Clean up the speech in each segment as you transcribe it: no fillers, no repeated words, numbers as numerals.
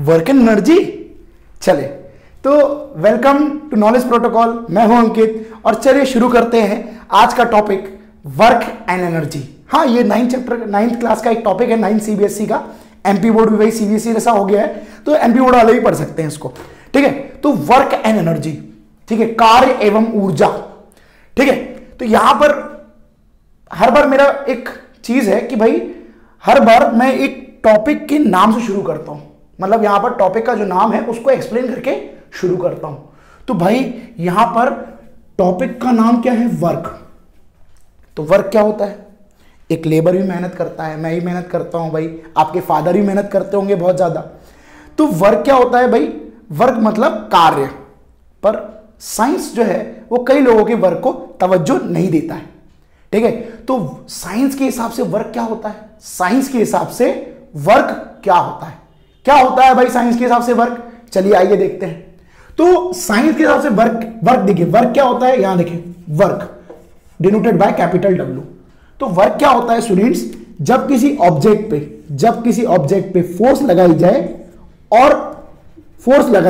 Work and energy. चले तो welcome to knowledge protocol, मैं हूं अंकित और चलिए शुरू करते हैं आज का टॉपिक वर्क एंड एनर्जी। हाँ, ये 9th क्लास का एक टॉपिक है, 9th सीबीएसई का। एमपी बोर्ड भी वही सीबीएसई जैसा हो गया है, तो एमपी बोर्ड वाले भी पढ़ सकते हैं इसको। ठीक है, तो वर्क एंड एनर्जी, ठीक है, कार्य एवं ऊर्जा। ठीक है, तो यहां पर हर बार मेरा एक चीज है कि भाई हर बार मैं एक टॉपिक के नाम से शुरू करता हूं, मतलब यहां पर टॉपिक का जो नाम है उसको एक्सप्लेन करके शुरू करता हूं। तो भाई यहां पर टॉपिक का नाम क्या है? वर्क। तो वर्क क्या होता है? एक लेबर भी मेहनत करता है, मैं भी मेहनत करता हूं भाई, आपके फादर भी मेहनत करते होंगे बहुत ज्यादा। तो वर्क क्या होता है भाई? वर्क मतलब कार्य। पर साइंस जो है वो कई लोगों के वर्क को तवज्जो नहीं देता है। ठीक है, तो साइंस के हिसाब से वर्क क्या होता है? साइंस के हिसाब से वर्क क्या होता है? क्या होता है भाई साइंस के हिसाब से वर्क? चलिए आइए देखते हैं। तो साइंस के हिसाब से वर्क देखिए, वर्क क्या होता है? यहां देखिए, work denoted by capital W। तो वर्क क्या होता है स्टूडेंट्स? जब किसी ऑब्जेक्ट पे फोर्स लगाई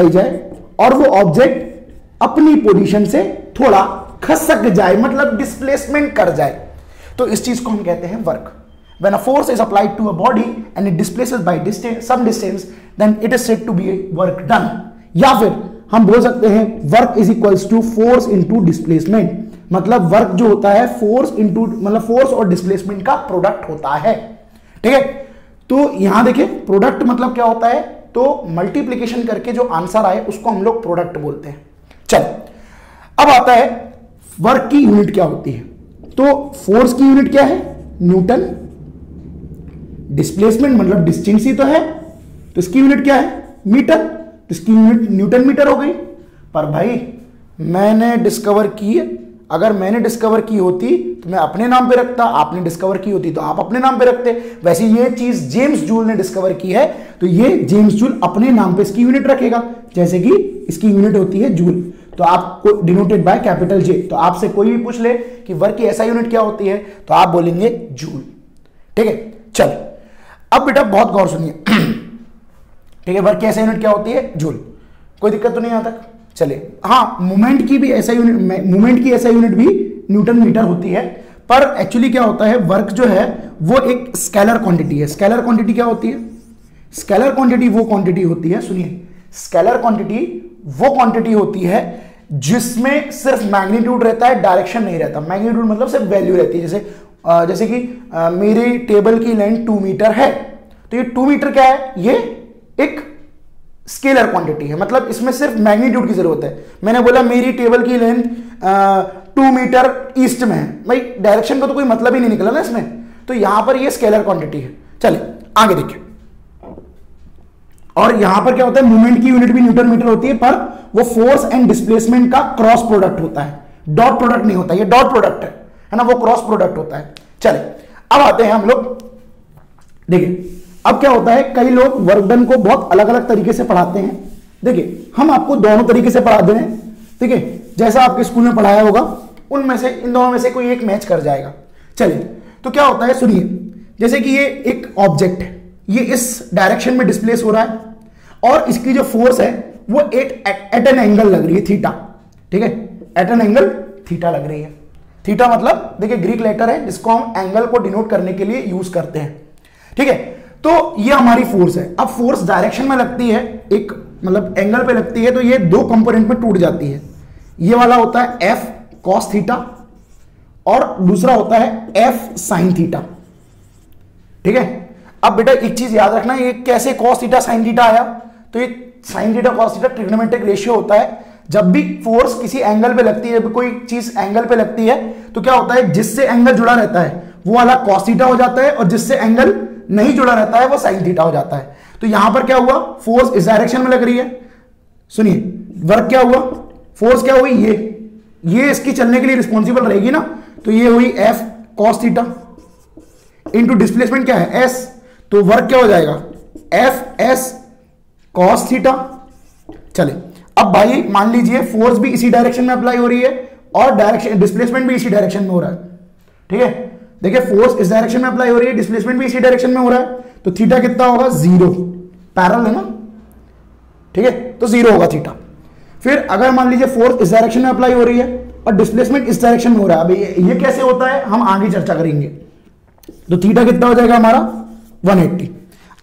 जाए और वो ऑब्जेक्ट अपनी पोजीशन से थोड़ा खसक जाए, मतलब डिस्प्लेसमेंट कर जाए, तो इस चीज को हम कहते हैं work. When a force is applied to a body and it displaces by some distance, then it is said to be work done। या फिर हम बोल सकते हैं work is equals to force into displacement. मतलब वर्क जो होता है फोर्स और डिस्प्लेसमेंट का प्रोडक्ट होता है। ठीक है, तो यहां देखिए प्रोडक्ट मतलब क्या होता है? तो मल्टीप्लीकेशन करके जो आंसर आए उसको हम लोग प्रोडक्ट बोलते हैं। चल, अब आता है वर्क की यूनिट क्या होती है। तो फोर्स की यूनिट क्या है? न्यूटन। डिस्प्लेसमेंट मतलब डिस्टेंस ही तो है, तो इसकी यूनिट क्या है? मीटर। तो इसकी यूनिट न्यूटन मीटर हो गई। पर भाई मैंने डिस्कवर की, अगर मैंने डिस्कवर की होती तो मैं अपने नाम पे रखता, आपने डिस्कवर की होती तो आप अपने नाम पे रखते। वैसे ये चीज जेम्स जूल ने डिस्कवर की है, तो ये जेम्स जूल अपने नाम पे इसकी यूनिट रखेगा। जैसे कि इसकी यूनिट होती है जूल, तो आपको डिनोटेड बाय कैपिटल J। तो आपसे कोई भी पूछ ले कि वर्क की ऐसा यूनिट क्या होती है, तो आप बोलेंगे जूल। ठीक है, चल अब बेटा बहुत गौर सुनिए। ठीक है, वर्क की ऐसा यूनिट क्या होती है? जूल। कोई दिक्कत तो नहीं यहां तक? चले, हाँ, मूवमेंट की ऐसा यूनिट भी न्यूटन मीटर होती है। पर एक्चुअली क्या होता है, वर्क जो है वो एक स्केलर क्वांटिटी है। स्केलर क्वांटिटी क्या होती है? स्केलर क्वांटिटी वो क्वांटिटी होती है, सुनिए, स्केलर क्वांटिटी वो क्वांटिटी होती है जिसमें सिर्फ मैग्नीट्यूड रहता है, डायरेक्शन नहीं रहता। मैग्नीट्यूड मतलब सिर्फ वैल्यू रहती है। जैसे कि मेरी टेबल की लेंथ 2 मीटर है, तो ये 2 मीटर क्या है? ये एक स्केलर क्वांटिटी है, मतलब इसमें सिर्फ मैग्नीट्यूड की जरूरत है। मैंने बोला मेरी टेबल की लेंथ 2 मीटर ईस्ट में है, भाई डायरेक्शन का तो कोई मतलब ही नहीं निकला ना इसमें, तो यहां पर ये स्केलर क्वांटिटी है। चले आगे देखिए, और यहां पर क्या होता है? मूवमेंट की यूनिट भी न्यूटन मीटर होती है, पर वो फोर्स एंड डिस्प्लेसमेंट का क्रॉस प्रोडक्ट होता है, डॉट प्रोडक्ट नहीं होता। ये डॉट प्रोडक्ट है ना, वो क्रॉस प्रोडक्ट होता है। चले अब आते हैं हम लोग, देखिए अब क्या होता है, कई लोग वर्क डन को बहुत अलग अलग तरीके से पढ़ाते हैं। देखिए हम आपको दोनों तरीके से पढ़ा दे रहे हैं। ठीक है, जैसा आपके स्कूल में पढ़ाया होगा उनमें से, इन दोनों में से कोई एक मैच कर जाएगा। चलिए, तो क्या होता है सुनिए, जैसे कि ये एक ऑब्जेक्ट है, ये इस डायरेक्शन में डिस्प्लेस हो रहा है और इसकी जो फोर्स है वो एट एन एंगल लग रही है, थीटा। ठीक है, एट एन एंगल थीटा लग रही है। थीटा मतलब देखिए ग्रीक लेटर है जिसको हम एंगल को डिनोट करने के लिए यूज करते हैं। ठीक है, तो ये हमारी फोर्स है। अब फोर्स डायरेक्शन में लगती है, एक मतलब एंगल पे लगती है, तो ये दो कंपोनेंट में टूट जाती है। ये वाला होता है F cos थीटा और दूसरा होता है F sin थीटा। ठीक है, अब बेटा एक चीज याद रखना, ये कैसे cos थीटा sin थीटा आया? तो ये sin theta cos theta trigonometric ratio होता है। जब भी फोर्स किसी एंगल पे लगती है, जब कोई चीज एंगल पे लगती है, तो क्या होता है, जिससे एंगल जुड़ा रहता है वो वाला cos थीटा हो जाता है और जिससे एंगल नहीं जुड़ा रहता है वो sin थीटा हो जाता है। तो यहां पर क्या हुआ, फोर्स इस डायरेक्शन में लग रही है। सुनिए, वर्क क्या हुआ, फोर्स क्या हुई, ये इसकी चलने के लिए रिस्पॉन्सिबल रहेगी ना, तो ये हुई F cos theta into displacement क्या है S, तो वर्क क्या हो जाएगा F S cos थीटा। चले अब भाई मान लीजिए फोर्स भी इसी डायरेक्शन में अप्लाई हो रही है और डायरेक्शन डिस्प्लेसमेंट भी इसी डायरेक्शन में हो रहा है। ठीक है, देखिए फोर्स इस डायरेक्शन में अप्लाई हो रही है, डिस्प्लेसमेंट भी इसी डायरेक्शन में हो रहा है, तो थीटा कितना होगा? 0। पैरेलल है ना, ठीक है, तो 0 होगा थीटा। फिर अगर मान लीजिए फोर्स इस डायरेक्शन में अप्लाई हो रही है और डिस्प्लेसमेंट इस डायरेक्शन में हो रहा है, अभी ये कैसे होता है हम आगे चर्चा करेंगे। तो थीटा कितना हो जाएगा हमारा 180।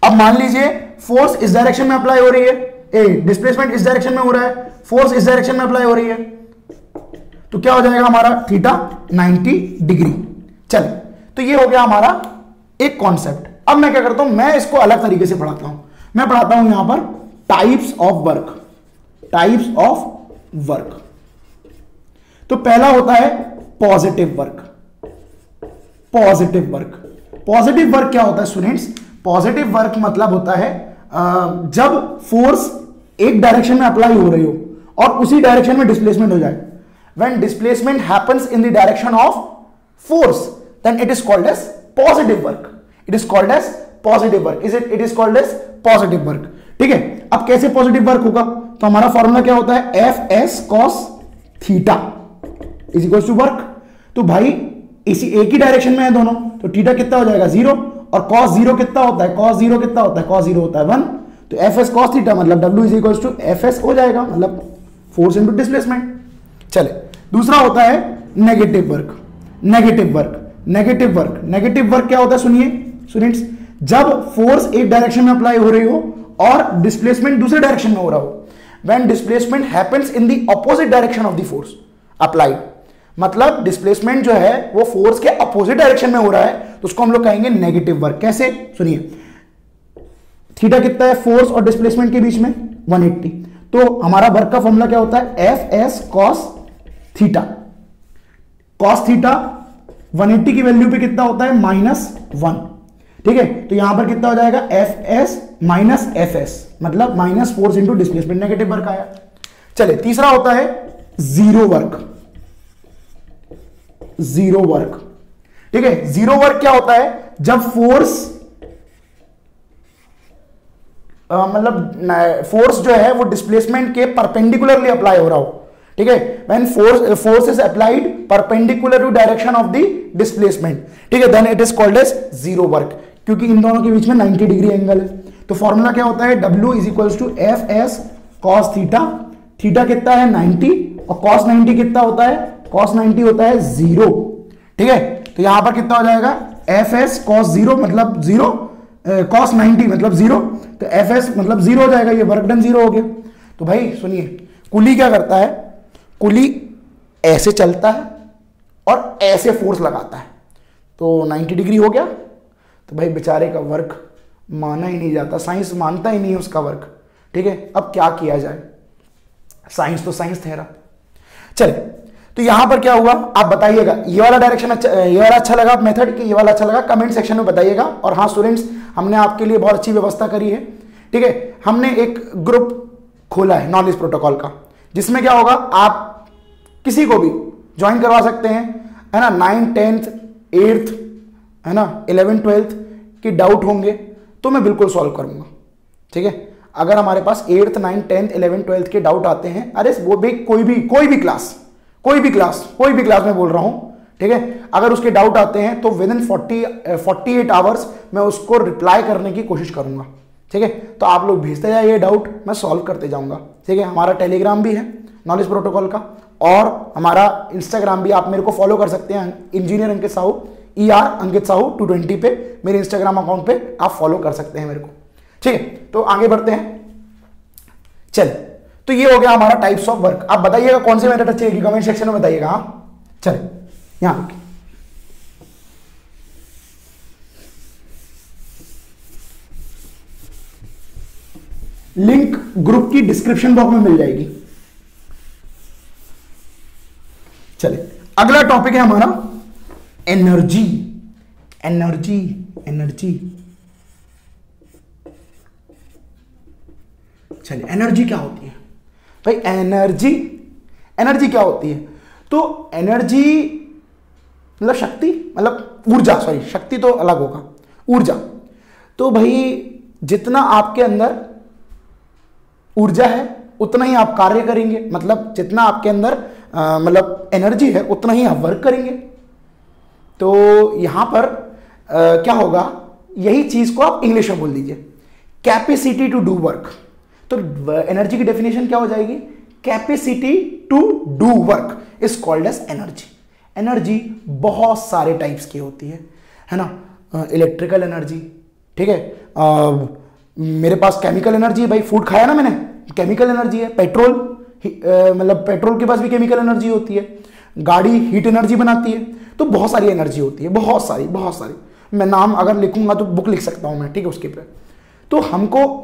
अब मान लीजिए फोर्स इस डायरेक्शन में अप्लाई हो रही है, डिस्प्लेसमेंट इस डायरेक्शन में हो रहा है, फोर्स इस डायरेक्शन में अप्लाई हो रही है, तो क्या हो जाएगा हमारा थीटा 90 डिग्री। चले, तो ये हो गया हमारा एक कॉन्सेप्ट। अब मैं क्या करता हूं, मैं इसको अलग तरीके से पढ़ाता हूं। मैं पढ़ाता हूं यहां पर types of work, types of work. तो पहला होता है positive work. Positive work, positive work क्या होता है स्टूडेंट्स? पॉजिटिव वर्क मतलब होता है जब फोर्स एक डायरेक्शन में अप्लाई हो रही हो और उसी डायरेक्शन में डिस्प्लेसमेंट हो जाए। when displacement happens in the direction of force, then it is called as positive work. It is called as positive work. It is called as positive work. ठीक है, अब कैसे पॉजिटिव वर्क होगा? तो हमारा फॉर्मूला क्या होता है? F S cos theta is equal to work. तो भाई इसी एक ही डायरेक्शन में है दोनों, तो थीटा कितना हो जाएगा 0, और कॉस 0 कितना होता है? कॉस 0 कितना होता है? कॉस 0 होता है 1। तो एफ एस कॉस थीटा मतलब W is equal to F S हो जाएगा, मतलब फोर्स इंटू डिस्प्लेसमेंट। चले, दूसरा होता है negative work. Negative work, negative work, negative work क्या होता है सुनिए स्टूडेंट्स, जब फोर्स एक डायरेक्शन में अप्लाई हो रही हो और डिस्प्लेसमेंट दूसरे डायरेक्शन में हो रहा हो। When displacement happens in the opposite direction of the force applied, मतलब डिस्प्लेसमेंट जो है वो फोर्स के अपोजिट डायरेक्शन में हो रहा है, तो उसको हम लोग कहेंगे नेगेटिव वर्क। कैसे? सुनिए, थीटा कितना है फोर्स और डिस्प्लेसमेंट के बीच में? 180। तो हमारा वर्क का फॉर्मूला क्या होता है? F S cos theta. Cos theta 180 की वैल्यू पे कितना होता है? -1। ठीक है, तो यहां पर कितना हो जाएगा? F S minus F S, मतलब minus force into displacement, negative work आया। चले, तीसरा होता है जीरो वर्क। जीरो वर्क, ठीक है, जीरो वर्क क्या होता है? जब फोर्स मतलब फोर्स जो है वो डिस्प्लेसमेंट के परपेंडिकुलरली अप्लाई हो रहा हो। ठीक है, when force is applied perpendicular to direction of the displacement, ठीक है, then it is called as zero work, क्योंकि इन दोनों के बीच में 90 डिग्री एंगल है। तो फॉर्मूला क्या होता है? W is equal to F S cos theta. Theta कितना है? 90, और कॉस 90 कितना होता है? कॉस 90 होता है 0। ठीक है, तो यहां पर कितना हो जाएगा? एफ एस कॉस 0 मतलब 0, कॉस 90 मतलब 0, तो एफ एस मतलब 0 हो जाएगा, ये वर्क डन 0 हो गया। तो भाई सुनिए, कुली क्या करता है? कुली ऐसे चलता है और ऐसे फोर्स लगाता है, तो 90 डिग्री हो गया। तो भाई बेचारे का वर्क माना ही नहीं जाता, साइंस मानता ही नहीं है उसका वर्क। ठीक है, अब क्या किया जाए, साइंस तो साइंस ठहरा। चले, तो यहां पर क्या हुआ आप बताइएगा, ये वाला डायरेक्शन अच्छा, ये वाला अच्छा लगा मेथड कि ये वाला अच्छा लगा? कमेंट सेक्शन में बताइएगा। और हाँ स्टूडेंट्स, हमने आपके लिए बहुत अच्छी व्यवस्था करी है। ठीक है, हमने एक ग्रुप खोला है नॉलेज प्रोटोकॉल का, जिसमें क्या होगा आप किसी को भी ज्वाइन करवा सकते हैं, है ना। 9th 10th 8th है ना 11th 12th की डाउट होंगे तो मैं बिल्कुल सॉल्व करूंगा। ठीक है, अगर हमारे पास 8th 9th 10th 11th 12th के डाउट आते हैं, अरे वो भी कोई भी क्लास में बोल रहा हूं, ठीक है, अगर उसके डाउट आते हैं तो विद इन 48 आवर्स मैं उसको रिप्लाई करने की कोशिश करूंगा। ठीक है, तो आप लोग भेजते जाइए डाउट, मैं सॉल्व करते जाऊंगा। ठीक है, हमारा टेलीग्राम भी है नॉलेज प्रोटोकॉल का, और हमारा इंस्टाग्राम भी, आप मेरे को फॉलो कर सकते हैं, इंजीनियर अंकित साहू, ER अंकित साहू 220 पे मेरे इंस्टाग्राम अकाउंट पे आप फॉलो कर सकते हैं मेरे को। ठीक है, तो आगे बढ़ते हैं। चल, तो ये हो गया हमारा टाइप्स ऑफ वर्क। आप बताइएगा कौन सी मेथड अच्छी है, कमेंट सेक्शन में बताइएगा। हाँ चले, यहां लिंक ग्रुप की डिस्क्रिप्शन बॉक्स में मिल जाएगी। चले, अगला टॉपिक है हमारा एनर्जी। एनर्जी एनर्जी चलिए, एनर्जी क्या होती है भाई? एनर्जी क्या होती है? तो एनर्जी मतलब शक्ति, मतलब ऊर्जा, सॉरी शक्ति तो अलग होगा, ऊर्जा। तो भाई जितना आपके अंदर ऊर्जा है उतना ही आप कार्य करेंगे, मतलब जितना आपके अंदर मतलब एनर्जी है उतना ही आप वर्क करेंगे। तो यहां पर क्या होगा, यही चीज को आप इंग्लिश में बोल दीजिए, कैपेसिटी टू डू वर्क। तो एनर्जी की डेफिनेशन क्या हो जाएगी? Capacity to do work is called as energy. Energy बहुत सारे टाइप्स की होती है ना? इलेक्ट्रिकल एनर्जी, ठीक है, मेरे पास केमिकल एनर्जी है, भाई फूड खाया ना मैंने, केमिकल एनर्जी है। पेट्रोल, मतलब पेट्रोल के पास भी केमिकल एनर्जी होती है। गाड़ी हीट एनर्जी बनाती है। तो बहुत सारी एनर्जी होती है, बहुत सारी। मैं नाम अगर लिखूंगा तो बुक लिख सकता हूं मैं, ठीक है, उसके पे। तो हमको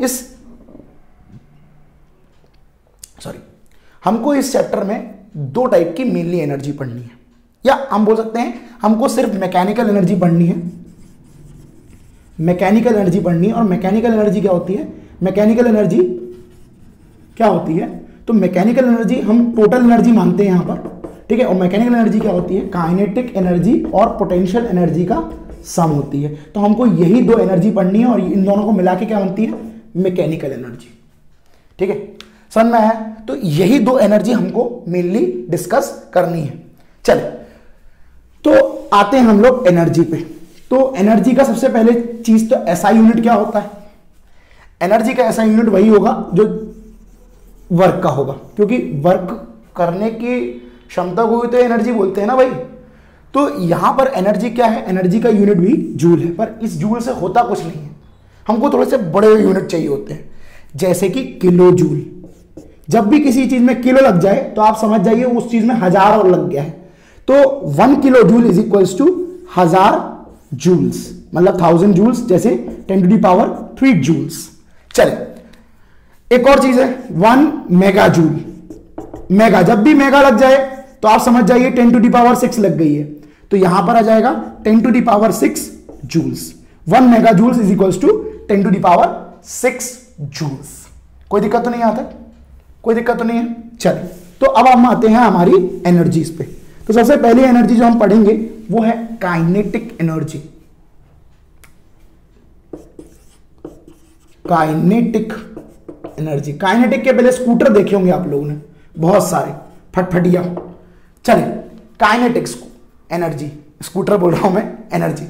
इस चैप्टर में दो टाइप की मेनली एनर्जी पढ़नी है, या हम बोल सकते हैं हमको सिर्फ मैकेनिकल एनर्जी पढ़नी है। मैकेनिकल एनर्जी पढ़नी है। और मैकेनिकल एनर्जी क्या होती है? मैकेनिकल एनर्जी क्या होती है? तो मैकेनिकल एनर्जी हम टोटल एनर्जी मानते हैं यहां पर, ठीक है। और मैकेनिकल एनर्जी क्या होती है? काइनेटिक एनर्जी और पोटेंशियल एनर्जी का सम होती है। तो हमको यही दो एनर्जी पढ़नी है और इन दोनों को मिला के क्या बनती है? मैकेनिकल एनर्जी, ठीक है। समझ में आया? तो यही दो एनर्जी हमको मेनली डिस्कस करनी है। चले, तो आते हैं हम लोग एनर्जी पे। तो एनर्जी का सबसे पहले चीज तो एसआई यूनिट क्या होता है? एनर्जी का एसआई यूनिट वही होगा जो वर्क का होगा, क्योंकि वर्क करने की क्षमता को भी तो एनर्जी बोलते हैं ना भाई। तो यहां पर एनर्जी क्या है? एनर्जी का यूनिट भी जूल है, पर इस जूल से होता कुछ नहीं है। हमको थोड़े से बड़े यूनिट चाहिए होते हैं, जैसे कि किलो जूल। जब भी किसी चीज में किलो लग जाए तो आप समझ जाइए उस चीज में हजार और लग गया है। तो 1 kilo joule is equals to 1000 joules, मतलब 1000 जूल्स, जैसे 10⁻³ जूल्स। चले, एक और चीज है 1 मेगा जूल। मेगा, जब भी मेगा लग जाए तो आप समझ जाइए 10⁻6 लग गई है। तो यहां पर आ जाएगा 10⁻6 joules. 1 mega joules is equals to 10⁻6 joules. कोई दिक्कत तो नहीं आता? कोई दिक्कत तो नहीं है? चलिए, तो अब हम आते हैं हमारी एनर्जीज पे। तो सबसे पहली एनर्जी जो हम पढ़ेंगे वो है kinetic energy. Kinetic energy. Kinetic के पहले स्कूटर देखे होंगे आप लोगों ने, बहुत सारे फटफटिया। चलिए, काइनेटिक्स एनर्जी, स्कूटर बोल रहा हूं मैं, एनर्जी।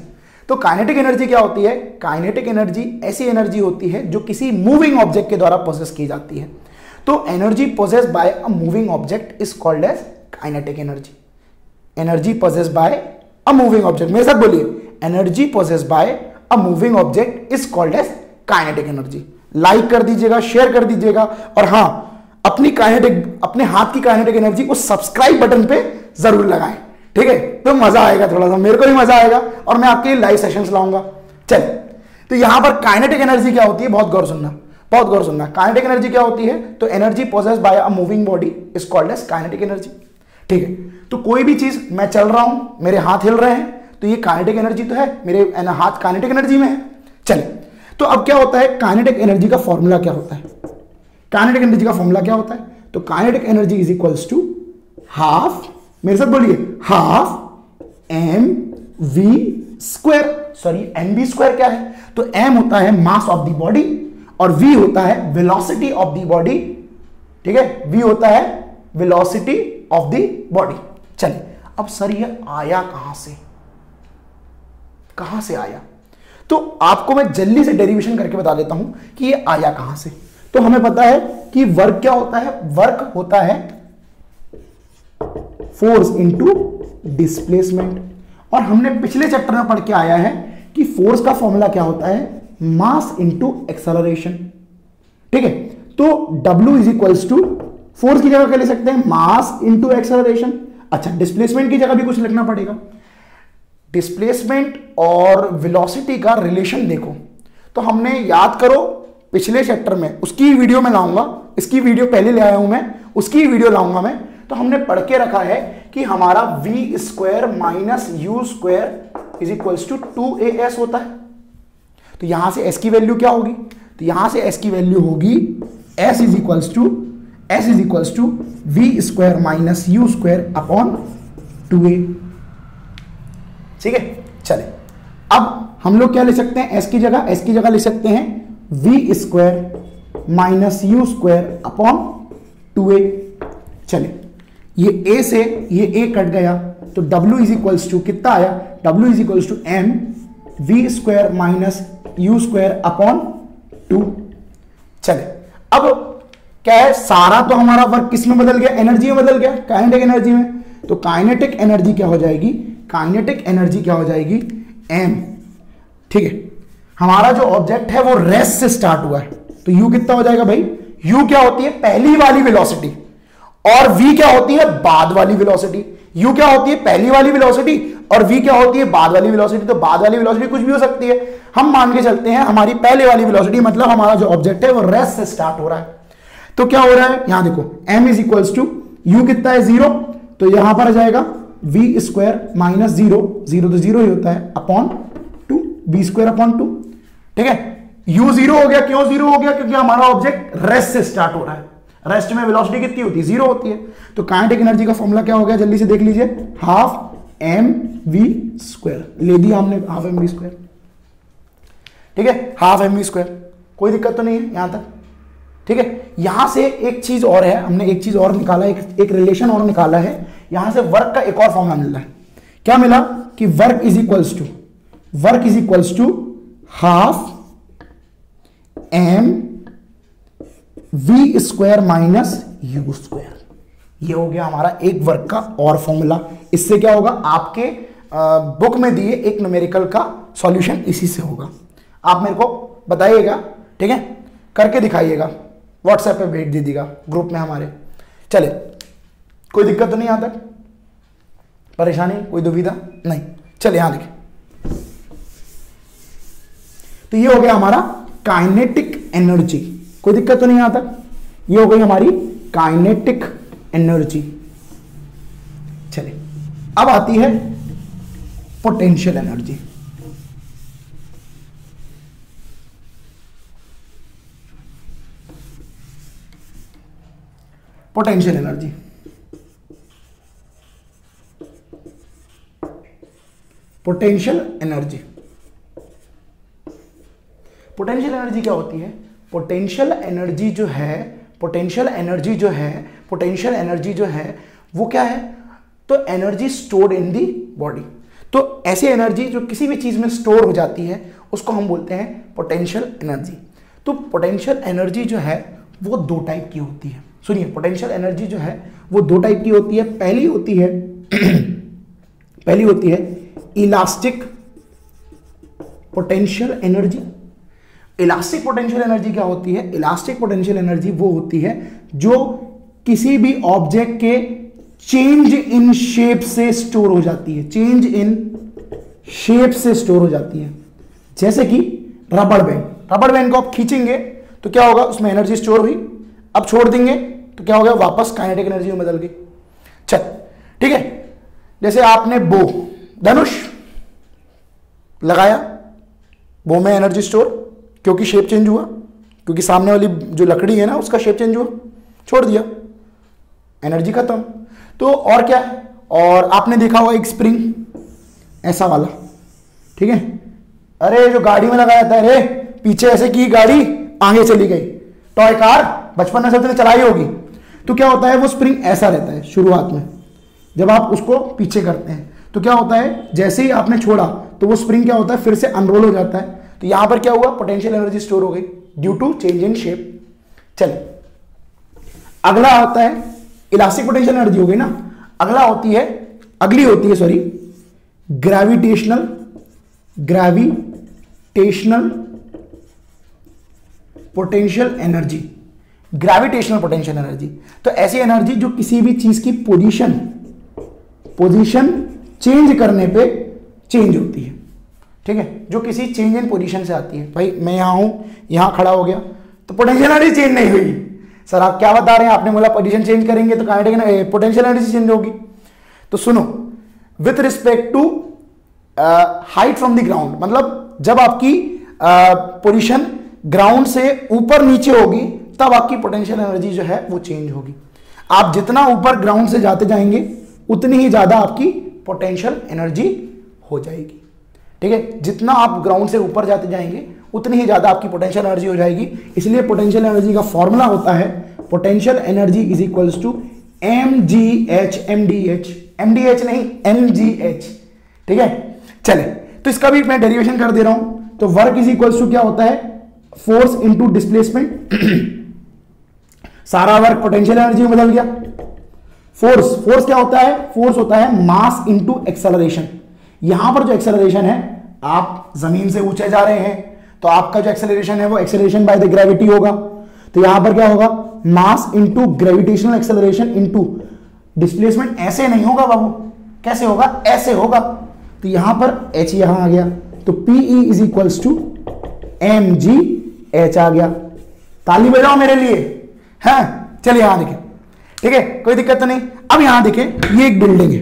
तो काइनेटिक एनर्जी क्या होती है? काइनेटिक एनर्जी ऐसी एनर्जी होती है जो किसी मूविंग ऑब्जेक्ट के द्वारा प्रोसेस की जाती है। तो energy possessed by a moving object is called as kinetic energy. Energy possessed by a moving object, मेरे साथ बोलिए, energy possessed by a moving object is called as kinetic energy. Like कर दीजिएगा, शेयर कर दीजिएगा, और हां, अपने हाथ की काइनेटिक एनर्जी उस सब्सक्राइब बटन पे जरूर लगाएं, ठीक है? तो मजा आएगा, थोड़ा सा मेरे को भी मजा आएगा, और मैं आपके लिए लाइव सेशंस लाऊंगा। चलिए, तो यहां पर काइनेटिक एनर्जी क्या होती है? बहुत गौर सुनना। काइनेटिक एनर्जी क्या होती है? तो energy possessed by a moving body is called as kinetic energy, ठीक है। तो कोई भी चीज, मैं चल रहा हूं, मेरे हाथ हिल रहे हैं, तो ये काइनेटिक एनर्जी तो है, मेरे हाथ काइनेटिक एनर्जी में है। चलिए, तो अब क्या होता है? काइनेटिक एनर्जी का फॉर्मूला क्या होता है? काइनेटिक एनर्जी का फॉर्मूला क्या होता है? तो kinetic energy is equals to half, मेरे साथ बोलिए, हाफ mv²। क्या है? तो m होता है मास ऑफ द बॉडी और v होता है वेलोसिटी ऑफ द बॉडी, ठीक है? v होता है वेलोसिटी ऑफ द बॉडी। चलिए, अब सर ये आया कहां से आया? तो आपको मैं जल्दी से डेरिवेशन करके बता देता हूं कि ये आया कहां से। तो हमें पता है कि वर्क क्या होता है? वर्क होता है फोर्स इनटू डिस्प्लेसमेंट। और हमने पिछले चैप्टर में पढ़ के आया है कि फोर्स का फॉर्मूला क्या होता है? मास इनटू एक्सेलरेशन, ठीक है? तो W is equals to, force की जगह क्या ले सकते हैं? Mass into acceleration. अच्छा, डिस्प्लेसमेंट की जगह भी कुछ लिखना पड़ेगा। डिस्प्लेसमेंट और वेलोसिटी का रिलेशन देखो, तो हमने याद करो पिछले चैप्टर में, उसकी वीडियो में लाऊंगा, इसकी वीडियो पहले ले आया हूं मैं, उसकी वीडियो लाऊंगा मैं। तो हमने पढ़ के रखा है कि हमारा v² minus u² is equals to 2as होता है। तो यहां से s की वैल्यू क्या होगी? तो यहां से s की वैल्यू होगी s is equals to v² minus u² upon 2a, ठीक है? चले, अब हम लोग क्या ले सकते हैं? s की जगह ले सकते हैं v² minus u² upon 2a। चले, ये a से ये a कट गया, तो w इज इक्वल्स टू कितना आया? w is equals to m v² minus u² upon 2। चले, अब क्या है, सारा तो हमारा वर्क किस में बदल गया, एनर्जी में बदल गया, काइनेटिक एनर्जी में। तो काइनेटिक एनर्जी क्या हो जाएगी, काइनेटिक एनर्जी क्या हो जाएगी, एम। ठीक है, हमारा जो ऑब्जेक्ट है वो रेस्ट से स्टार्ट हुआ है, तो यू कितना हो जाएगा भाई, यू क्या होती है पहली वाली वेलोसिटी, और वी क्या होती है बाद वाली वेलोसिटी। यू क्या होती है पहली वाली वेलोसिटी, और वी क्या होती है बाद वाली वेलोसिटी। तो बाद वाली वेलोसिटी कुछ भी हो सकती है, हम मान के चलते हैं हमारी पहले वाली वेलोसिटी, मतलब हमारा जो ऑब्जेक्ट है वो रेस्ट से स्टार्ट हो रहा है। तो क्या हो रहा है, यहां देखो m is equals to, U कितना है 0, तो यहां पर आ जाएगा v स्क्वायर माइनस 0, 0 तो 0 ही होता है, अपॉन 2, v स्क्वायर अपॉन 2। ठीक है, u 0 हो गया, क्यों 0 हो गया, क्योंकि हमारा ऑब्जेक्ट रेस्ट से स्टार्ट हो रहा है। रेस्ट में वेलोसिटी कितनी होती है, 0 होती है। तो काइनेटिक एनर्जी का फॉर्मूला क्या हो गया, जल्दी से देख लीजिए, हाफ एम वी स्क्वायर, ले दिया हमने हाफ एम वी स्क्वायर। ठीक है, हाफ एम वी स्क्वायर, कोई दिक्कत तो नहीं है यहां तक। ठीक है, यहां से एक चीज और है, हमने एक चीज और निकाला, एक रिलेशन और निकाला है। यहां से वर्क का एक और फॉर्मूला मिल रहा है, क्या मिला कि work is equals to half M V square minus U square. ये हो गया हमारा एक वर्क का और फॉर्मूला। इससे क्या होगा, आपके बुक में दिए एक न्यूमेरिकल का सॉल्यूशन इसी से होगा। आप मेरे को बताइएगा, ठीक है, करके दिखाइएगा, व्हाट्सएप पे भेज दीजिएगा ग्रुप में हमारे। चले, कोई दिक्कत तो नहीं यहां तक, परेशानी कोई दुविधा नहीं। चलिए यहां देखिए, तो ये हो गया हमारा काइनेटिक एनर्जी, कोई दिक्कत तो नहीं यहां तक, ये हो गई हमारी काइनेटिक एनर्जी। चलिए अब आती है potential energy. Potential energy, potential energy, potential energy क्या होती है, पोटेंशियल एनर्जी जो है, पोटेंशियल एनर्जी जो है, पोटेंशियल एनर्जी जो है वो क्या है, तो energy stored in the body. तो ऐसी एनर्जी जो किसी भी चीज में स्टोर हो जाती है उसको हम बोलते हैं पोटेंशियल एनर्जी। तो पोटेंशियल एनर्जी जो है वो दो टाइप की होती है। सुनिए, पोटेंशियल एनर्जी जो है वो दो टाइप की होती है। पहली होती है elastic potential energy. Elastic potential energy क्या होती है, इलास्टिक पोटेंशियल एनर्जी वो होती है जो किसी भी ऑब्जेक्ट के चेंज इन शेप से स्टोर हो जाती है, चेंज इन शेप से स्टोर हो जाती है। जैसे कि रबड़ बैंड, रबड़ बैंड को आप खींचेंगे तो क्या होगा, उसमें एनर्जी स्टोर हुई, अब छोड़ देंगे तो क्या हो गया, वापस काइनेटिक एनर्जी में बदल गई। चल ठीक है, जैसे आपने बो, धनुष लगाया, बो में एनर्जी स्टोर, क्योंकि शेप चेंज हुआ, क्योंकि सामने वाली जो लकड़ी है ना उसका शेप चेंज हुआ, छोड़ दिया, एनर्जी खत्म। तो और क्या है, और आपने देखा होगा एक स्प्रिंग ऐसा वाला, ठीक है, अरे जो गाड़ी में लगाया था, अरे पीछे ऐसे की गाड़ी आगे चली गई, टॉय कार बचपन में सबने चलाई होगी। तो क्या होता है, वो स्प्रिंग ऐसा रहता है शुरुआत में, जब आप उसको पीछे करते हैं तो क्या होता है, जैसे ही आपने छोड़ा तो वो स्प्रिंग क्या होता है, फिर से अनरोल हो जाता है। तो यहां पर क्या हुआ, पोटेंशियल एनर्जी स्टोर हो गई due to change in shape. चलिए अगला होता है इलास्टिक पोटेंशियल एनर्जी, हो गई ना। अगली होती है gravitational potential energy. Gravitational potential energy तो ऐसी एनर्जी जो किसी भी चीज की पोजीशन चेंज करने पे चेंज होती है, ठीक है, जो किसी चेंज इन पोजीशन से आती है। भाई मैं यहां हूं, यहां खड़ा हो गया तो पोटेंशियल एनर्जी चेंज नहीं हुई। सर आप क्या बता रहे हैं, आपने बोला पोजीशन चेंज करेंगे तो काइनेटिक पोटेंशियल एनर्जी चेंज होगी। तो सुनो, with respect to height from the ground, मतलब जब आपकी पोजीशन ग्राउंड से ऊपर नीचे होगी तब आपकी पोटेंशियल एनर्जी जो है वो चेंज होगी। आप जितना ऊपर ग्राउंड से जाते जाएंगे उतनी ही ज्यादा आपकी पोटेंशियल एनर्जी हो जाएगी, ठीक है, जितना आप ग्राउंड से ऊपर जाते जाएंगे उतनी ही ज्यादा आपकी पोटेंशियल एनर्जी हो जाएगी। इसलिए पोटेंशियल एनर्जी का फॉर्मूला होता है potential energy is equals to mgh, mdh नहीं mgh, ठीक है। चले तो इसका भी मैं डेरिवेशन कर दे रहा हूं। तो वर्क इज इक्वल्स टू क्या होता है, फोर्स इनटू डिस्प्लेसमेंट। सारा वर्क पोटेंशियल एनर्जी में बदल गया। फोर्स क्या होता है? फोर्स होता है मास इंटू एक्सेलरेशन। यहां पर जो एक्सेलरेशन है, आप जमीन से ऊंचे जा रहे हैं तो आपका जो एक्सेलरेशन है वो एक्सेलरेशन बाय द ग्रेविटी होगा। तो यहां पर क्या होगा? Mass into gravitational acceleration into displacement. ऐसे नहीं होगा बाबू, कैसे होगा? ऐसे होगा। तो यहां पर h यहां आ गया, तो PE is equals to mgh आ गया। ताली बजाओ मेरे लिए। है, चलिए यहां देखें, ठीक है, कोई दिक्कत तो नहीं। अब यहां देखें, ये एक बिल्डिंग है,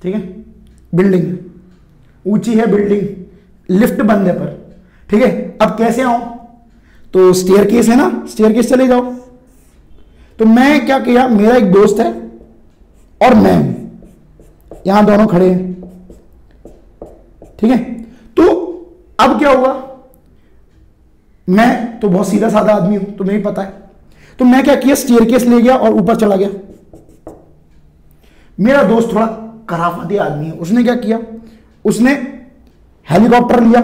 ठीक है, बिल्डिंग ऊंची है, बिल्डिंग, लिफ्ट बंद है पर, ठीक है। अब कैसे आऊं? तो स्टेयरकेस है ना, स्टेयरकेस चले जाओ। तो मैं क्या किया, मेरा एक दोस्त है और मैं, यहां दोनों खड़े हैं, ठीक है। तो अब क्या हुआ, मैं तो बहुत सीधा साधा आदमी हूं, तुम्हें ही पता है। तो मैं क्या किया, स्टेयरकेस ले गया और ऊपर चला गया। मेरा दोस्त थोड़ा कराफती आदमी है, उसने क्या किया, उसने हेलीकॉप्टर लिया।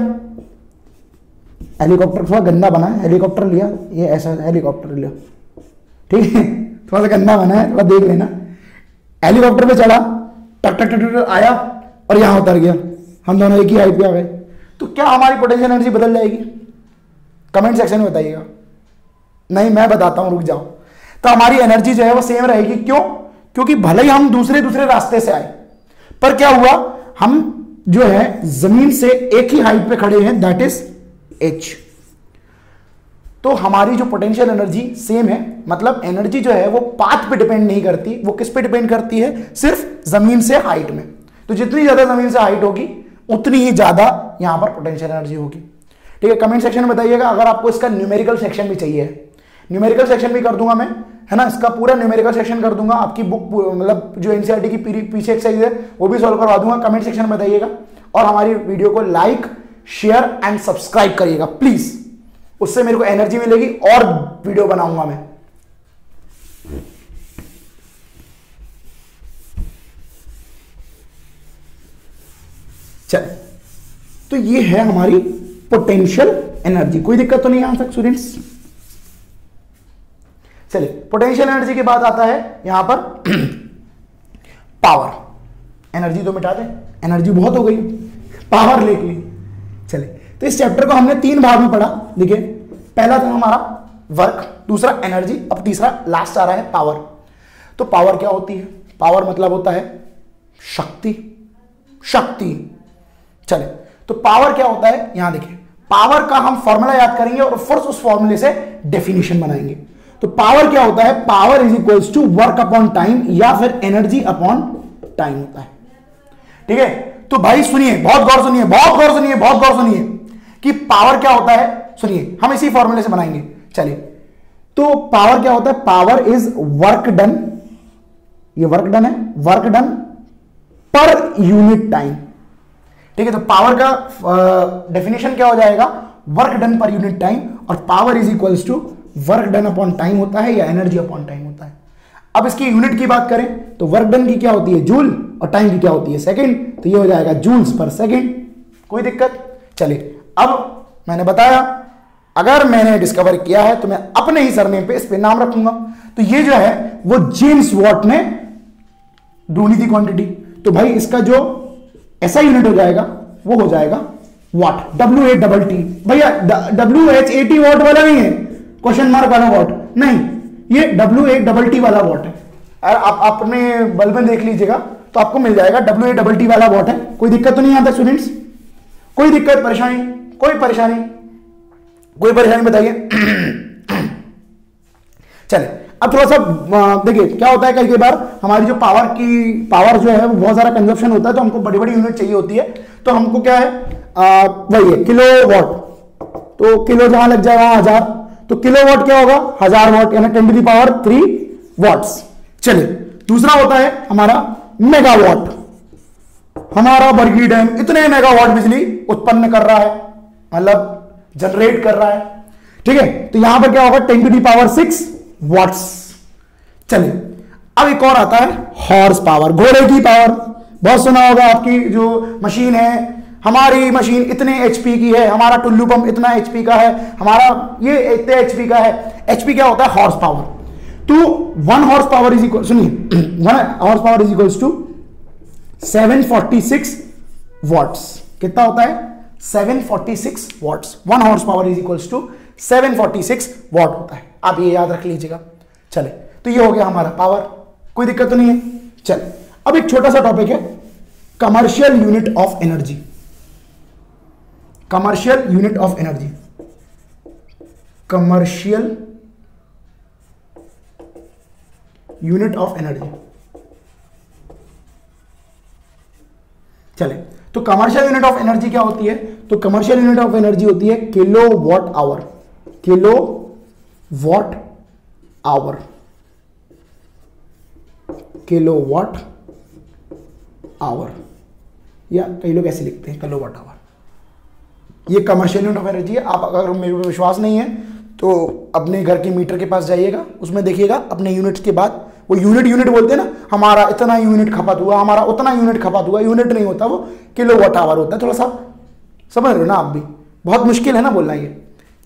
हेलीकॉप्टर थोड़ा गंदा बना है, हेलीकॉप्टर लिया, ये ऐसा हेलीकॉप्टर लिया, ठीक है, थोड़ा सा गंदा बना है, थोड़ा देख लेना। हेलीकॉप्टर पे चढ़ा, टक टक टक टक आया और यहां उतर गया। हम दोनों एक ही हाइट पे आ गए। तो क्या हमारी पोटेंशियल एनर्जी बदल जाएगी? कमेंट सेक्शन में बताइएगा। नहीं, मैं बताता हूं, रुक जाओ। तो हमारी एनर्जी जो है वो सेम रहेगी। क्यों? क्योंकि भले ही हम दूसरे रास्ते से आए, पर क्या हुआ, हम जो है जमीन से एक ही हाइट पे खड़े हैं, दैट इज h। तो हमारी जो पोटेंशियल एनर्जी सेम है, मतलब एनर्जी जो है वो पाथ पे डिपेंड नहीं करती, वो किस पे डिपेंड करती है? सिर्फ जमीन से हाइट में। तो जितनी ज्यादा जमीन से हाइट होगी उतनी ही ज्यादा यहां पर पोटेंशियल एनर्जी होगी, ठीक है। कमेंट सेक्शन में बताइएगा अगर आपको इसका न्यूमेरिकल सेक्शन भी चाहिए। न्यूमेरिकल सेक्शन भी कर दूंगा मैं, है ना, इसका पूरा न्यूमेरिकल सेक्शन कर दूंगा। आपकी बुक मतलब जो एनसीईआरटी की पीछे एक्सरसाइज है वो भी सॉल्व करवा दूंगा। कमेंट सेक्शन में बताइएगा और हमारी वीडियो को लाइक, शेयर एंड सब्सक्राइब करिएगा प्लीज, उससे मेरे को एनर्जी मिलेगी और वीडियो बनाऊंगा मैं। चल, तो ये है हमारी पोटेंशियल एनर्जी। कोई दिक्कत तो नहीं यहां तक स्टूडेंट्स? चलिए, पोटेंशियल एनर्जी के बाद आता है यहां पर पावर। एनर्जी तो मिटा दे, एनर्जी बहुत हो गई, पावर लेके लिए। चलिए, तो इस चैप्टर को हमने 3 भाग में पढ़ा। देखिए, पहला था हमारा वर्क, दूसरा एनर्जी, अब तीसरा लास्ट आ रहा है पावर। तो पावर क्या होती है? पावर मतलब होता है शक्ति, शक्ति। चले, तो पावर क्या होता है यहां देखिए, पावर का हम फॉर्मूला याद करेंगे और फोर्स उस फॉर्मूले से डेफिनेशन बनाएंगे। तो पावर क्या होता है? Power is equals to work upon time या फिर एनर्जी अपॉन टाइम होता है, ठीक है। तो भाई सुनिए, बहुत गौर सुनिए, बहुत गौर सुनिए, बहुत गौर सुनिए कि पावर क्या होता है। सुनिए, हम इसी फॉर्मूले से बनाएंगे। चलिए, तो पावर क्या होता है? पावर इज वर्क डन, ये वर्क डन है, work done per unit time, ठीक है। तो पावर का डेफिनेशन क्या हो जाएगा? Work done per unit time, और power is equals to work done upon time होता है या एनर्जी अपॉन टाइम होता है। अब इसकी यूनिट की बात करें तो वर्क डन की क्या होती है? जूल, और टाइम की क्या होती है? सेकंड। तो ये हो जाएगा जूल्स पर सेकंड। कोई दिक्कत? चलिए, अब मैंने बताया, अगर मैंने डिस्कवर किया है तो मैं अपने ही सरनेम पे इस पे नाम रखूंगा। तो ये जो है वो जेम्स वॉट ने ढूंढी थी क्वांटिटी। तो भाई इसका जो ऐसा यूनिट हो जाएगा वो हो जाएगा वॉट, WATT। भैया WHAT वॉट वाला नहीं है, क्वेश्चन मार्क वाला वॉट नहीं, ये WATT वाला वॉट है। अगर आप अपने बल्ब में देख लीजिएगा तो आपको मिल जाएगा, WATT वाला वॉट है। कोई दिक्कत तो नहीं आता स्टूडेंट्स? कोई दिक्कत, परेशानी? कोई परेशानी, कोई परेशानी बताइए। चले, अब थोड़ा सा देखिए क्या होता है, कई बार हमारी जो पावर जो है वो बहुत सारा कंजप्शन होता है, तो हमको बड़ी बड़ी यूनिट चाहिए होती है। तो हमको क्या है, वही है किलो वॉट। तो किलो जहां लग जाए वहां 1000, तो किलो वॉट क्या होगा? 1000 वॉट, यानी 10³ वॉट्स। चलिए, दूसरा होता है हमारा मेगावाट। हमारा बरगी डैम इतने मेगावाट बिजली उत्पन्न कर रहा है, मतलब जनरेट कर रहा है, ठीक है। तो यहां पर क्या होगा? 10⁶ वॉट्स। चलिए, अब एक और आता है हॉर्स पावर, घोड़े की पावर। बहुत सुना होगा, आपकी जो मशीन है हमारी मशीन इतने एचपी की है, हमारा टुल्लू पंप इतना एचपी का है, हमारा ये इतने एचपी का है। एचपी क्या होता है? Horse power. तो 1 हॉर्स पावर इज इक्वल, सुनिए, 1 horse power is equals to 746 watts. कितना होता है? 746 watts. 1 horse power is equals to 746 watt होता है। आप ये याद रख लीजिएगा। चले, तो ये हो गया हमारा पावर, कोई दिक्कत तो नहीं है। चल, अब एक छोटा सा टॉपिक है, commercial unit of energy. Commercial unit of energy, commercial unit of energy. चले, तो कमर्शियल यूनिट ऑफ एनर्जी क्या होती है? तो कमर्शियल यूनिट ऑफ एनर्जी होती है kilo watt hour. Kilo watt hour, kilo watt hour, या कई लोग ऐसे लिखते हैं किलो वॉट आवर। ये कमर्शियल यूनिट ऑफ एनर्जी है। आप अगर मेरे को विश्वास नहीं है तो अपने घर के मीटर के पास जाइएगा, उसमें देखिएगा अपने यूनिट्स के बाद वो यूनिट बोलते हैं ना, हमारा इतना यूनिट खपत हुआ, हमारा उतना यूनिट खपत हुआ। यूनिट नहीं होता, वो किलो वॉट आवर होता है। थोड़ा सा समझ रहे हो ना आप भी? बहुत मुश्किल है ना बोलना ये।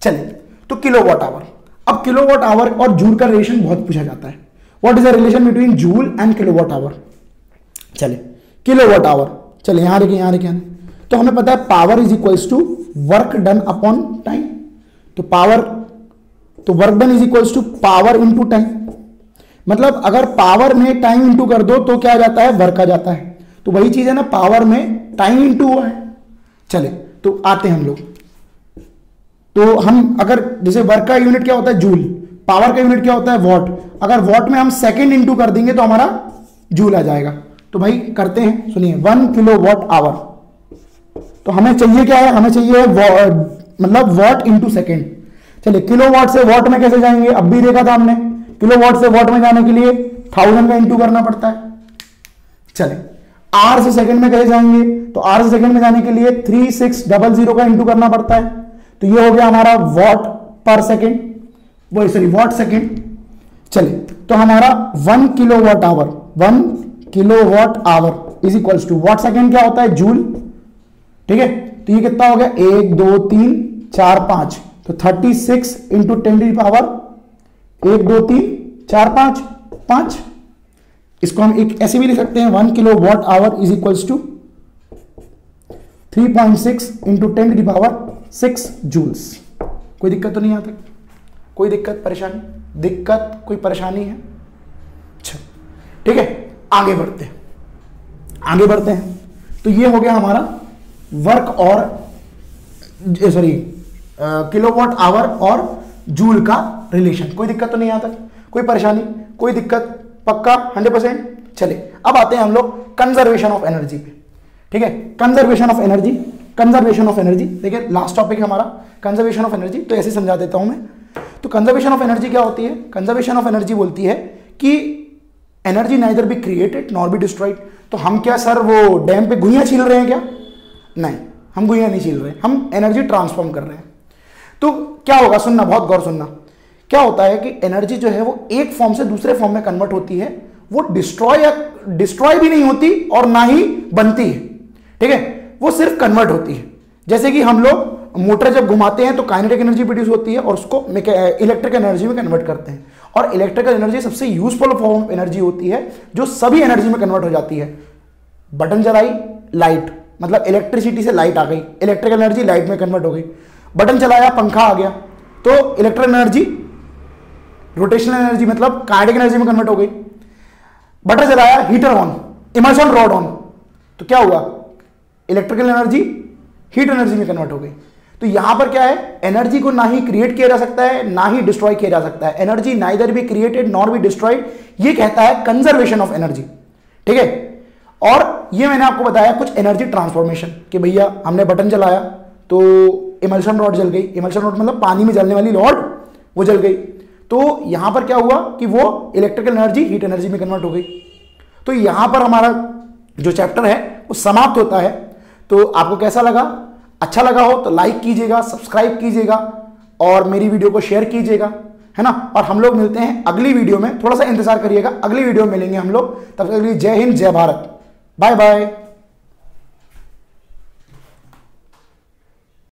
चलिए, तो किलो वॉट आवर। अब किलो वॉट आवर और जूल का रिलेशन बहुत पूछा जाता है। What is the relation between joule and kilo watt hour? चलिए, किलो वॉट आवर, चलिए यहां देखिए, यहां देखिए। तो हमें पता है power is equals to work done upon time. तो पावर, तो work done is equals to power into time. मतलब अगर पावर में टाइम इंटू कर दो तो क्या आ जाता है? वर्क आ जाता है। तो वही चीज है ना, पावर में टाइम इंटू हुआ है। चले, तो आते हैं हम लोग। तो हम अगर जैसे वर्क का यूनिट क्या होता है? जूल। पावर का यूनिट क्या होता है? वॉट। अगर वॉट में हम सेकंड इंटू कर देंगे तो हमारा जूल आ जाएगा। तो भाई करते हैं, सुनिए, 1 किलो वॉट आवर। तो हमें चाहिए क्या है? हमें चाहिए मतलब वॉट इंटू सेकेंड। चलिए, किलो वॉट से वॉट में कैसे जाएंगे? अब भी देखा था हमने, किलो वॉट से वॉट में जाने के लिए 1000 का इंटू करना पड़ता है। चले, आर से सेकंड में कैसे जाएंगे? तो आर से सेकंड में जाने के लिए 3600 का इंटू करना पड़ता है। तो ये हो गया हमारा वॉट पर सेकेंड, वो सॉरी वॉट सेकेंड। चलिए, तो हमारा 1 kilo watt hour, 1 kilo watt hour is equals to watt second क्या होता है? जूल। ठीक है, तो ये कितना हो गया? 1 2 3 4 5, तो 36 इंटू 10 की पावर 1 2 3 4 5 5। इसको हम एक ऐसे भी लिख सकते हैं, 1 kilo watt hour is equals to 3.6 into 10 की पावर 6 जूल्स। कोई दिक्कत तो नहीं आता? कोई दिक्कत परेशानी? दिक्कत कोई परेशानी है? अच्छा, ठीक है, आगे बढ़ते हैं, आगे बढ़ते हैं। तो ये हो गया हमारा वर्क और सॉरी किलोवाट आवर और जूल का रिलेशन। कोई दिक्कत तो नहीं आता? कोई परेशानी? कोई दिक्कत? पक्का 100%? चले, अब आते हैं हम लोग कंजर्वेशन ऑफ एनर्जी पे। ठीक है, conservation of energy, conservation of energy. देखिए, लास्ट टॉपिक है हमारा कंजर्वेशन ऑफ एनर्जी। तो ऐसे समझा देता हूं मैं। तो कंजर्वेशन ऑफ एनर्जी क्या होती है? कंजर्वेशन ऑफ एनर्जी बोलती है कि energy neither be created nor be destroyed. तो हम क्या सर वो डैम पे गुइयां छील रहे हैं क्या? नहीं, हम गुइयां नहीं छील रहे हैं, हम एनर्जी ट्रांसफॉर्म कर रहे हैं। तो क्या होगा, सुनना, बहुत गौर सुनना। क्या होता है कि एनर्जी जो है वो एक फॉर्म से दूसरे फॉर्म में कन्वर्ट होती है। वो डिस्ट्रॉय भी नहीं होती और ना ही बनती है। ठीक है, वो सिर्फ कन्वर्ट होती है। जैसे कि हम लोग मोटर जब घुमाते हैं तो काइनेटिक एनर्जी प्रोड्यूस होती है और उसको इलेक्ट्रिक एनर्जी में कन्वर्ट करते हैं। और इलेक्ट्रिकल एनर्जी सबसे यूजफुल फॉर्म ऑफ एनर्जी होती है जो सभी एनर्जी में कन्वर्ट हो जाती है। बटन जलाई, लाइट, मतलब इलेक्ट्रिसिटी से लाइट आ गई, इलेक्ट्रिकल एनर्जी लाइट में कन्वर्ट हो गई। बटन चलाया, पंखा आ गया, तो इलेक्ट्रिकल एनर्जी रोटेशनल एनर्जी मतलब काइनेटिक एनर्जी में कन्वर्ट हो गई। बटन चलाया, heater on, emulsion rod on, तो क्या हुआ? इलेक्ट्रिकल एनर्जी हीट एनर्जी में कन्वर्ट हो गई। तो यहां पर क्या है, एनर्जी को ना ही क्रिएट किया जा सकता है ना ही डिस्ट्रॉय किया जा सकता है। Energy neither be created nor be destroyed, ये कहता है कंजर्वेशन ऑफ एनर्जी। ठीक है, और ये मैंने आपको बताया कुछ एनर्जी ट्रांसफॉर्मेशन कि भैया हमने बटन चलाया तो इमल्शन रॉड जल गई। इमल्शन रॉड मतलब पानी में जलने वाली रॉड, वो जल गई। तो यहां पर क्या हुआ कि वो इलेक्ट्रिकल एनर्जी हीट एनर्जी में कन्वर्ट हो गई। तो यहां पर हमारा जो चैप्टर है वो समाप्त होता है। तो आपको कैसा लगा? अच्छा लगा हो तो लाइक कीजिएगा, सब्सक्राइब कीजिएगा और मेरी वीडियो को शेयर कीजिएगा, है ना। और हम लोग मिलते हैं अगली वीडियो में, थोड़ा सा इंतजार करिएगा, अगली वीडियो में मिलेंगे हम लोग। तब तक के लिए जय हिंद, जय भारत, बाय बाय।